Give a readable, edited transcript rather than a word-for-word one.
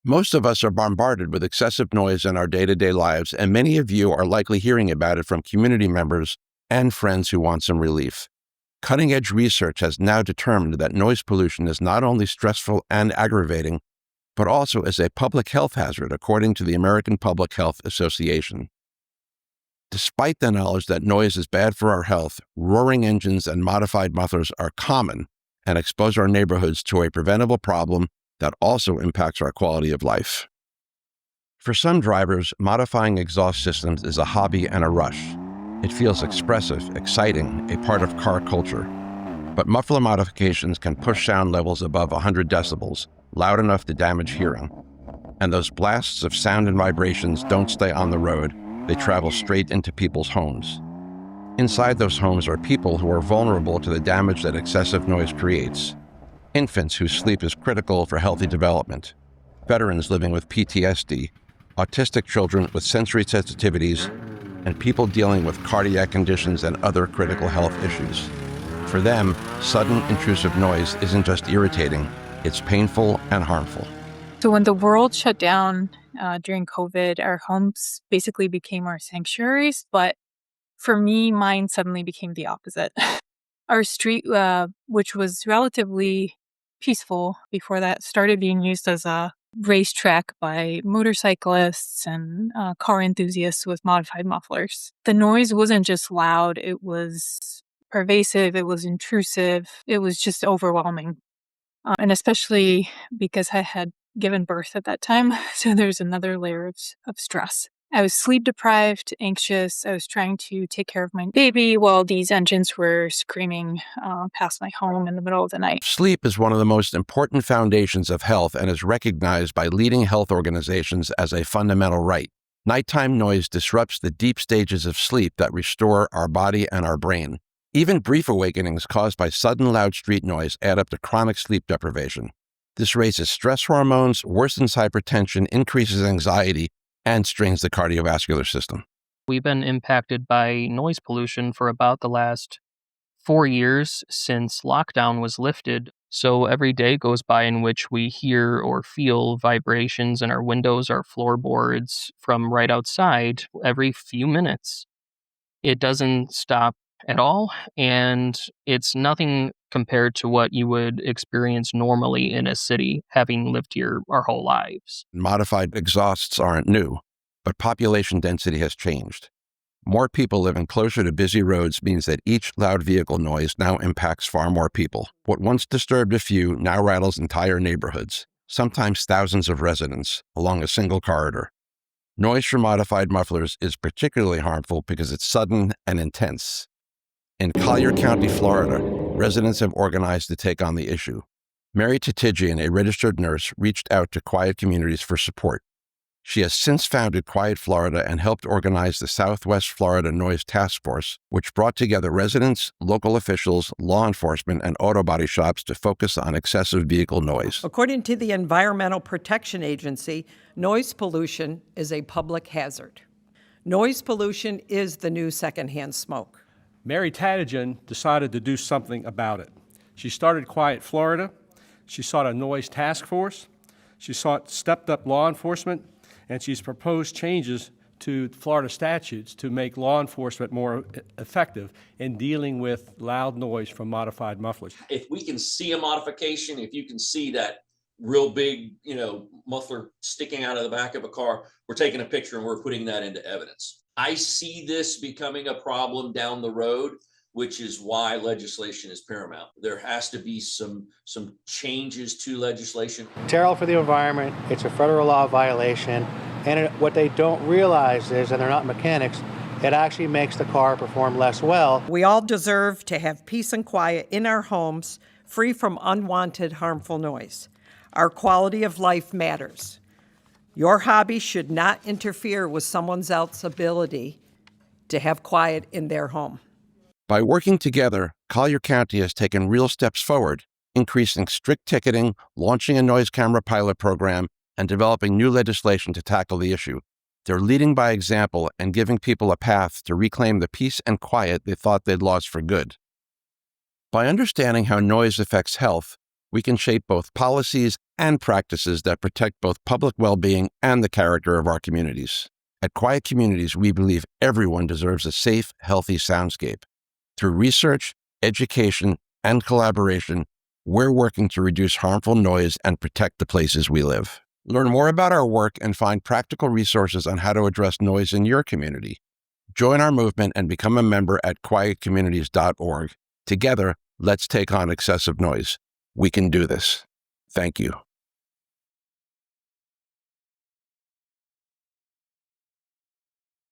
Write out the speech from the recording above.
Most of us are bombarded with excessive noise in our day-to-day lives, and many of you are likely hearing about it from community members and friends who want some relief. Cutting-edge research has now determined that noise pollution is not only stressful and aggravating, but also is a public health hazard, according to the American Public Health Association. Despite the knowledge that noise is bad for our health, roaring engines and modified mufflers are common and expose our neighborhoods to a preventable problem that also impacts our quality of life. For some drivers, modifying exhaust systems is a hobby and a rush. It feels expressive, exciting, a part of car culture. But muffler modifications can push sound levels above 100 decibels, loud enough to damage hearing. And those blasts of sound and vibrations don't stay on the road, they travel straight into people's homes. Inside those homes are people who are vulnerable to the damage that excessive noise creates. Infants whose sleep is critical for healthy development, veterans living with PTSD, autistic children with sensory sensitivities, and people dealing with cardiac conditions and other critical health issues. For them, sudden intrusive noise isn't just irritating, it's painful and harmful. So when the world shut down during COVID, our homes basically became our sanctuaries, but for me, mine suddenly became the opposite. Our street, which was relatively peaceful before that, started being used as a racetrack by motorcyclists and car enthusiasts with modified mufflers. The noise wasn't just loud, it was pervasive, it was intrusive, it was just overwhelming. And especially because I had given birth at that time, so there's another layer of stress. I was sleep deprived, anxious. I was trying to take care of my baby while these engines were screaming past my home in the middle of the night. Sleep is one of the most important foundations of health and is recognized by leading health organizations as a fundamental right. Nighttime noise disrupts the deep stages of sleep that restore our body and our brain. Even brief awakenings caused by sudden loud street noise add up to chronic sleep deprivation. This raises stress hormones, worsens hypertension, increases anxiety, and strains the cardiovascular system. We've been impacted by noise pollution for about the last 4 years since lockdown was lifted. So every day goes by in which we hear or feel vibrations in our windows, our floorboards from right outside every few minutes. It doesn't stop at all, and it's nothing compared to what you would experience normally in a city, having lived here our whole lives. Modified exhausts aren't new, but population density has changed. More people living closer to busy roads means that each loud vehicle noise now impacts far more people. What once disturbed a few now rattles entire neighborhoods, sometimes thousands of residents, along a single corridor. Noise from modified mufflers is particularly harmful because it's sudden and intense. In Collier County, Florida, residents have organized to take on the issue. Mary Tatigian, a registered nurse, reached out to Quiet Communities for support. She has since founded Quiet Florida and helped organize the Southwest Florida Noise Task Force, which brought together residents, local officials, law enforcement, and auto body shops to focus on excessive vehicle noise. According to the Environmental Protection Agency, noise pollution is a public hazard. Noise pollution is the new secondhand smoke. Mary Tatigian decided to do something about it. She started Quiet Florida. She sought a noise task force. She sought stepped-up law enforcement, and she's proposed changes to Florida statutes to make law enforcement more effective in dealing with loud noise from modified mufflers. If we can see a modification, if you can see that real big, muffler sticking out of the back of a car, we're taking a picture and we're putting that into evidence. I see this becoming a problem down the road, which is why legislation is paramount. There has to be some changes to legislation. Terrible for the environment. It's a federal law violation. And what they don't realize is, and they're not mechanics, it actually makes the car perform less well. We all deserve to have peace and quiet in our homes, free from unwanted, harmful noise. Our quality of life matters. Your hobby should not interfere with someone else's ability to have quiet in their home. By working together, Collier County has taken real steps forward, increasing strict ticketing, launching a noise camera pilot program, and developing new legislation to tackle the issue. They're leading by example and giving people a path to reclaim the peace and quiet they thought they'd lost for good. By understanding how noise affects health, we can shape both policies and practices that protect both public well-being and the character of our communities. At Quiet Communities, we believe everyone deserves a safe, healthy soundscape. Through research, education, and collaboration, we're working to reduce harmful noise and protect the places we live. Learn more about our work and find practical resources on how to address noise in your community. Join our movement and become a member at quietcommunities.org. Together, let's take on excessive noise. We can do this. Thank you.